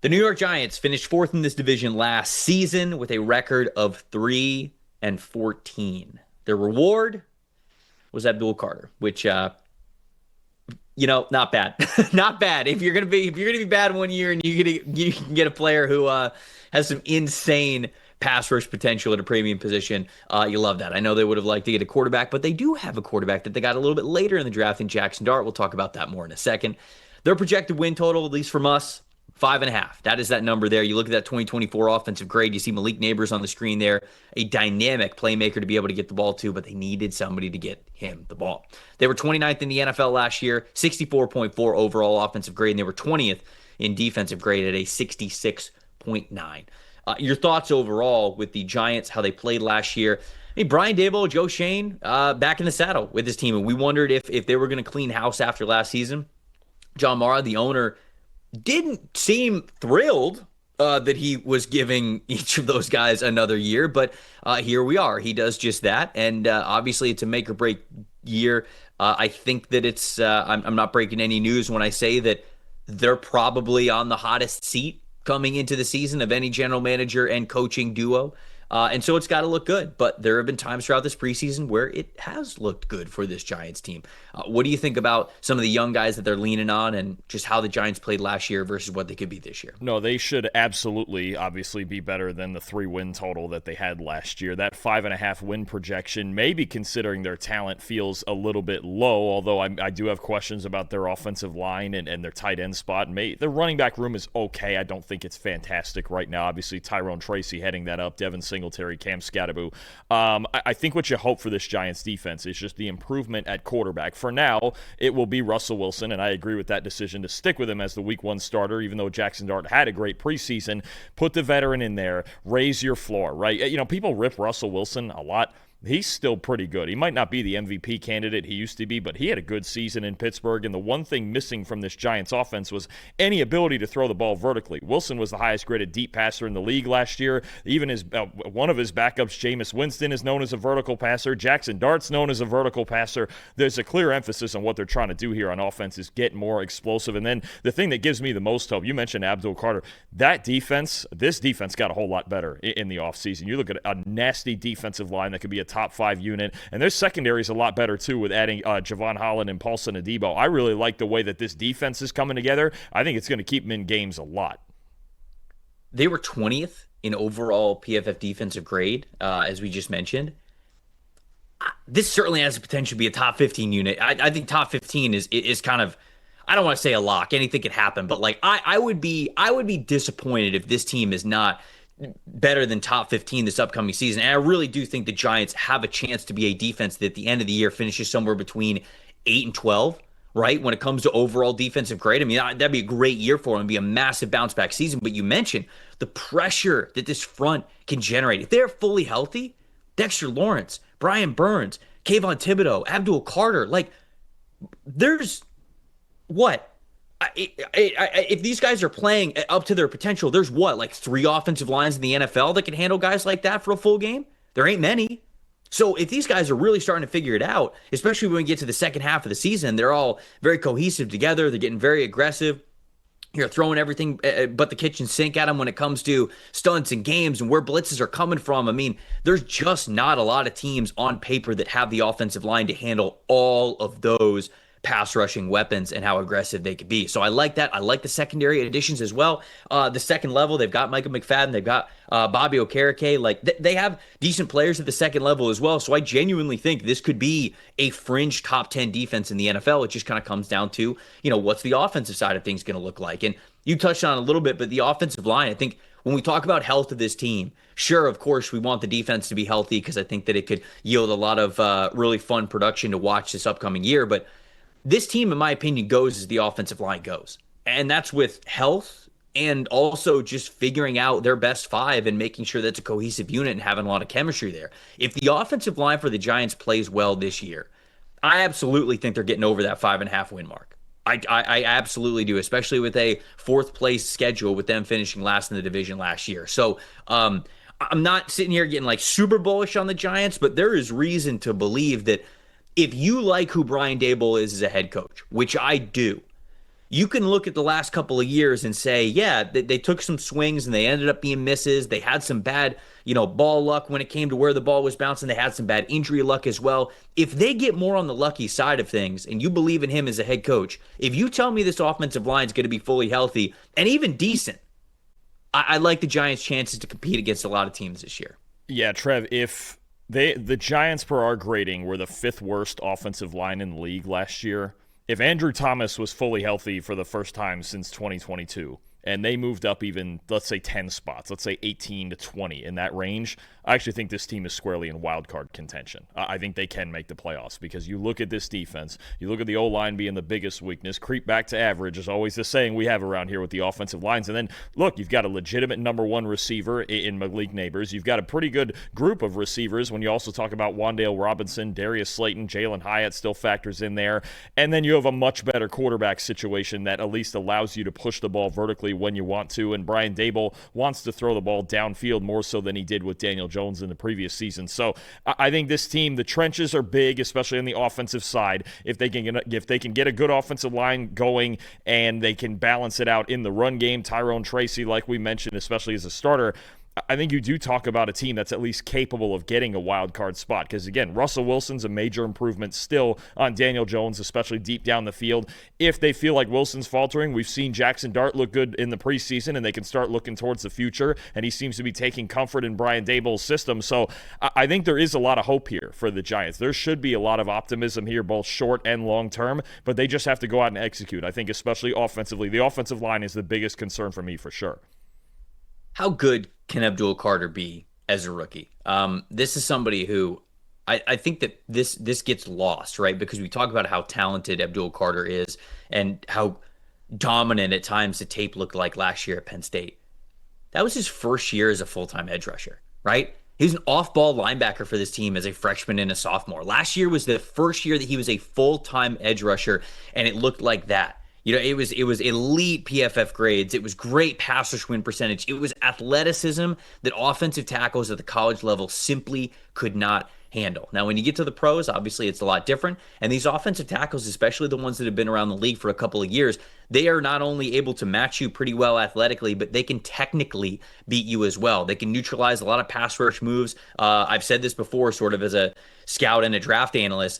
The New York Giants finished fourth in this division last season with a record of 3-14. Their reward was Abdul Carter, which not bad. Not bad. If you're gonna be bad one year and you can get a player who has some insane pass rush potential at a premium position, you love that. I know they would have liked to get a quarterback, but they do have a quarterback that they got a little bit later in the draft in Jackson Dart. We'll talk about that more in a second. Their projected win total, at least from us, 5.5. That is that number there. You look at that 2024 offensive grade, you see Malik Neighbors on the screen there, a dynamic playmaker to be able to get the ball to, but they needed somebody to get him the ball. They were 29th in the NFL last year, 64.4 overall offensive grade, and they were 20th in defensive grade at a 66.9. Your thoughts overall with the Giants, how they played last year? Hey, Brian Daboll, Joe Shane, back in the saddle with his team, and we wondered if they were going to clean house after last season. John Mara, the owner, didn't seem thrilled that he was giving each of those guys another year, but here we are. He does just that, and obviously it's a make or break year. I think that it's I'm not breaking any news when I say that they're probably on the hottest seat coming into the season of any general manager and coaching duo. And so it's got to look good, but there have been times throughout this preseason where it has looked good for this Giants team. What do you think about some of the young guys that they're leaning on and just how the Giants played last year versus what they could be this year? No, they should absolutely, obviously, be better than the 3-win total that they had last year. That 5.5 win projection, maybe considering their talent, feels a little bit low, although I do have questions about their offensive line and their tight end spot. Their running back room is okay. I don't think it's fantastic right now. Obviously, Tyrone Tracy heading that up, Devin Singletary, Cam Scatterbo. I think what you hope for this Giants defense is just the improvement at quarterback. For now, it will be Russell Wilson, and I agree with that decision to stick with him as the Week 1 starter, even though Jackson Dart had a great preseason. Put the veteran in there, raise your floor, right? People rip Russell Wilson a lot. He's still pretty good. He might not be the MVP candidate he used to be, but he had a good season in Pittsburgh, and the one thing missing from this Giants offense was any ability to throw the ball vertically. Wilson was the highest graded deep passer in the league last year. Even one of his backups, Jameis Winston, is known as a vertical passer. Jackson Dart's known as a vertical passer. There's a clear emphasis on what they're trying to do here on offense is get more explosive. And then the thing that gives me the most hope, you mentioned Abdul Carter. This defense got a whole lot better in the offseason. You look at a nasty defensive line that could be a top 5 unit, and their secondary is a lot better too with adding Javon Holland and Paulson Adebo. I really like the way that this defense is coming together. I think it's going to keep them in games a lot. They were 20th in overall PFF defensive grade, as we just mentioned. This certainly has the potential to be a top 15 unit. I think top 15 is kind of, I don't want to say a lock. Anything could happen, but I would be disappointed if this team is not better than top 15 this upcoming season. And I really do think the Giants have a chance to be a defense that at the end of the year finishes somewhere between 8 and 12, right? When it comes to overall defensive grade. That'd be a great year for them. It'd be a massive bounce back season. But you mentioned the pressure that this front can generate. If they're fully healthy, Dexter Lawrence, Brian Burns, Kayvon Thibodeau, Abdul Carter, there's what? If these guys are playing up to their potential, there's 3 offensive lines in the NFL that can handle guys like that for a full game? There ain't many. So if these guys are really starting to figure it out, especially when we get to the second half of the season, they're all very cohesive together. They're getting very aggressive. You're throwing everything but the kitchen sink at them when it comes to stunts and games and where blitzes are coming from. There's just not a lot of teams on paper that have the offensive line to handle all of those pass rushing weapons and how aggressive they could be. So I like that. I like the secondary additions as well. The second level, they've got Micah McFadden, they've got Bobby Okereke. They have decent players at the second level as well. So I genuinely think this could be a fringe top 10 defense in the NFL. It just kind of comes down to, what's the offensive side of things going to look like? And you touched on it a little bit, but the offensive line, I think when we talk about health of this team, sure, of course, we want the defense to be healthy because I think that it could yield a lot of really fun production to watch this upcoming year. But this team, in my opinion, goes as the offensive line goes. And that's with health and also just figuring out their best 5 and making sure that's a cohesive unit and having a lot of chemistry there. If the offensive line for the Giants plays well this year, I absolutely think they're getting over that 5.5 win mark. I absolutely do, especially with a 4th place schedule with them finishing last in the division last year. So I'm not sitting here getting super bullish on the Giants, but there is reason to believe that if you like who Brian Daboll is as a head coach, which I do, You can look at the last couple of years and say, yeah, they took some swings and they ended up being misses. They had some bad, ball luck when it came to where the ball was bouncing. They had some bad injury luck as well. If they get more on the lucky side of things and you believe in him as a head coach, if you tell me this offensive line is going to be fully healthy and even decent, I like the Giants' chances to compete against a lot of teams this year. Yeah, Trev, if the Giants per our grading were the fifth worst offensive line in the league last year, if Andrew Thomas was fully healthy for the first time since 2022, and they moved up even, let's say, 10 spots, let's say 18 to 20 in that range, I actually think this team is squarely in wild card contention. I think they can make the playoffs because you look at this defense, you look at the O-line being the biggest weakness, creep back to average is always the saying we have around here with the offensive lines. And then, look, you've got a legitimate number one receiver in Malik Neighbors. You've got a pretty good group of receivers when you also talk about Wan'Dale Robinson, Darius Slayton, Jalen Hyatt still factors in there. And then you have a much better quarterback situation that at least allows you to push the ball vertically when you want to. And Brian Daboll wants to throw the ball downfield more so than he did with Daniel Jones in the previous season. So I think this team, the trenches are big, especially on the offensive side. If they can get a good offensive line going and they can balance it out in the run game, Tyrone Tracy, like we mentioned, especially as a starter, I think you do talk about a team that's at least capable of getting a wild card spot. Because, again, Russell Wilson's a major improvement still on Daniel Jones, especially deep down the field. If they feel like Wilson's faltering, we've seen Jackson Dart look good in the preseason, and they can start looking towards the future. And he seems to be taking comfort in Brian Daboll's system. So I think there is a lot of hope here for the Giants. There should be a lot of optimism here, both short and long term. But they just have to go out and execute. I think especially offensively. The offensive line is the biggest concern for me for sure. How good can Abdul Carter be as a rookie? This is somebody who I think that this gets lost, right? Because we talk about how talented Abdul Carter is and how dominant at times the tape looked like last year at Penn State. That was his first year as a full-time edge rusher, right? He was an off-ball linebacker for this team as a freshman and a sophomore. Last year was the first year that he was a full-time edge rusher, and it looked like that. It was elite PFF grades. It was great pass rush win percentage. It was athleticism that offensive tackles at the college level simply could not handle. Now, when you get to the pros, obviously it's a lot different. And these offensive tackles, especially the ones that have been around the league for a couple of years, they are not only able to match you pretty well athletically, but they can technically beat you as well. They can neutralize a lot of pass rush moves. I've said this before, sort of as a scout and a draft analyst.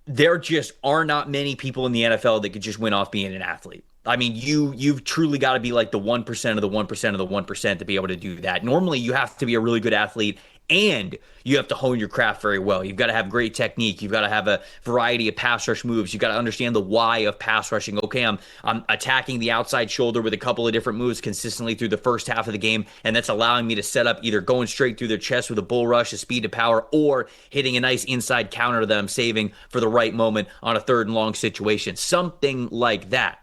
There just are not many people in the NFL that could just win off being an athlete. I mean, you've truly got to be like the 1% of the 1% of the 1% to be able to do that. Normally, you have to be a really good athlete and you have to hone your craft very well. You've got to have great technique. You've got to have a variety of pass rush moves. You've got to understand the why of pass rushing. Okay, I'm attacking the outside shoulder with a couple of different moves consistently through the first half of the game, and that's allowing me to set up either going straight through their chest with a bull rush, a speed to power, or hitting a nice inside counter that I'm saving for the right moment on a third and long situation. Something like that.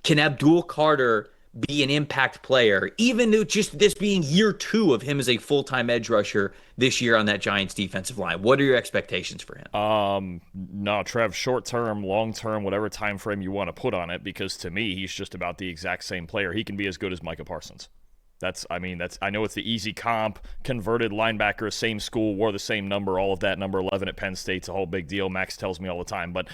Can Abdul Carter be an impact player, even though just this being year two of him as a full-time edge rusher this year on that Giants defensive line? What are your expectations for him? No, Trev, short term, long term, whatever time frame you want to put on it, because to me, he's just about the exact same player. He can be as good as Micah Parsons. I know it's the easy comp, converted linebacker, same school, wore the same number, all of that, number 11 at Penn State's a whole big deal. Max tells me all the time, but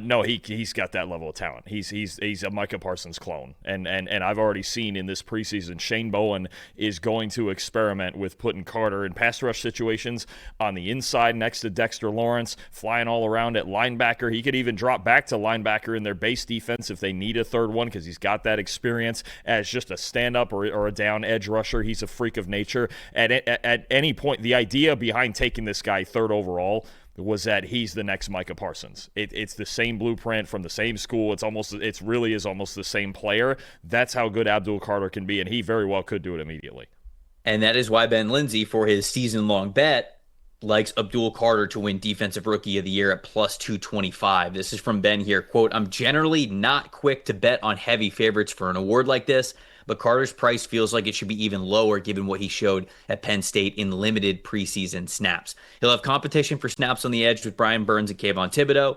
no, he's got that level of talent. He's a Micah Parsons clone, and I've already seen in this preseason Shane Bowen is going to experiment with putting Carter in pass rush situations on the inside next to Dexter Lawrence, flying all around at linebacker. He could even drop back to linebacker in their base defense if they need a third one because he's got that experience as just a stand-up or a down edge rusher. He's a freak of nature. At any point, the idea behind taking this guy third overall was that he's the next Micah Parsons. It's the same blueprint from the same school. It really is almost the same player. That's how good Abdul Carter can be, and he very well could do it immediately. And that is why Ben Lindsay, for his season-long bet, likes Abdul Carter to win Defensive Rookie of the Year at plus 225. This is from Ben here. Quote, I'm generally not quick to bet on heavy favorites for an award like this, but Carter's price feels like it should be even lower given what he showed at Penn State in limited preseason snaps. He'll have competition for snaps on the edge with Brian Burns and Kayvon Thibodeau,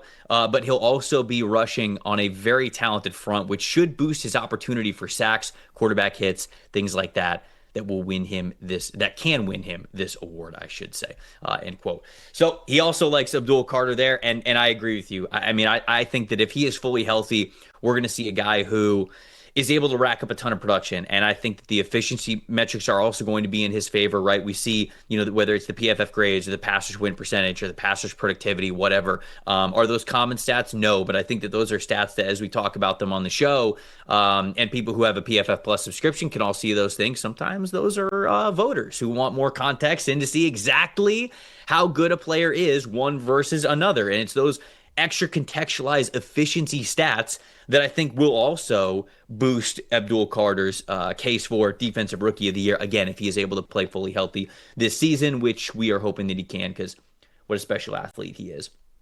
but he'll also be rushing on a very talented front, which should boost his opportunity for sacks, quarterback hits, things like that. That can win him this award, I should say, end quote. So he also likes Abdul Carter there, and I agree with you. I think that if he is fully healthy, we're going to see a guy who is able to rack up a ton of production. And I think that the efficiency metrics are also going to be in his favor, right? We see, whether it's the PFF grades or the passers win percentage or the passers productivity, whatever. Are those common stats? No, but I think that those are stats that, as we talk about them on the show, and people who have a PFF Plus subscription can all see those things. Sometimes those are voters who want more context and to see exactly how good a player is one versus another. And it's those extra contextualized efficiency stats that I think will also boost Abdul Carter's case for Defensive Rookie of the Year, again, if he is able to play fully healthy this season, which we are hoping that he can, because what a special athlete he is.